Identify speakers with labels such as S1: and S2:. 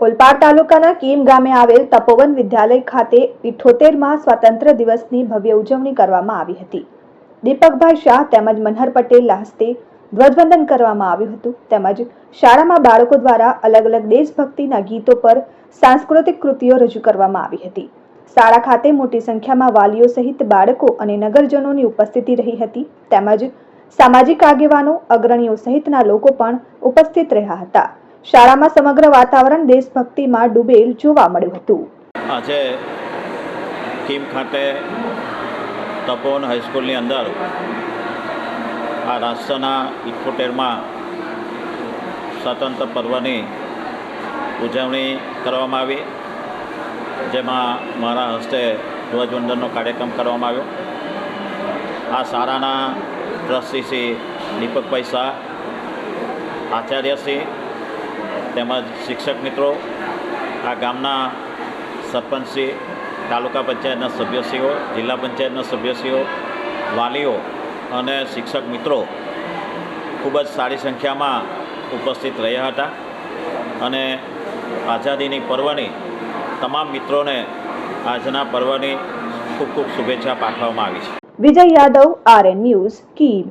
S1: ઓલપાડ તાલુકાના કીમ ગામે આવેલ તપોવન વિદ્યાલય ખાતે 78માં સ્વાતંત્ર્ય દિવસની ભવ્ય ઉજવણી કરવામાં આવી હતી. દીપકભાઈ શાહ તેમજ મનહર પટેલના હસ્તે ધ્વજવંદન કરવામાં આવ્યું હતું તેમજ શાળામાં બાળકો દ્વારા અલગ અલગ દેશભક્તિના ગીતો પર સાંસ્કૃતિક કૃતિઓ રજૂ કરવામાં આવી હતી. શાળા ખાતે મોટી સંખ્યામાં વાલીઓ સહિત બાળકો અને નગરજનોની ઉપસ્થિતિ રહી હતી તેમજ સામાજિક આગેવાનો અગ્રણીઓ સહિતના લોકો પણ ઉપસ્થિત રહ્યા હતા. શાળામાં સમગ્ર વાતાવરણ દેશભક્તિમાં ડૂબેલ જોવા મળ્યું હતું.
S2: આજે કીમ ખાતે તપોવન હાઈસ્કૂલની અંદર આ રાષ્ટ્રના 78માં સ્વાતંત્ર્ય પર્વની ઉજવણી કરવામાં આવી, જેમાં મારા હસ્તે ધ્વજવંદનનો કાર્યક્રમ કરવામાં આવ્યો. આ શાળાના ટ્રસ્ટી શ્રી દીપકભાઈ શાહ, આચાર્યશ્રી તેમજ શિક્ષક મિત્રો, આ ગામના સરપંચશ્રી, તાલુકા પંચાયતના સભ્યશ્રીઓ, જિલ્લા પંચાયતના સભ્યશ્રીઓ, વાલીઓ અને શિક્ષક મિત્રો ખૂબ જ સારી સંખ્યામાં ઉપસ્થિત રહ્યા હતા અને આઝાદીની પર્વની તમામ મિત્રોને આજના પર્વની ખૂબ ખૂબ શુભેચ્છા પાઠવવામાં આવી છે.
S1: વિજય યાદવ, RN ન્યૂઝ, કીમ.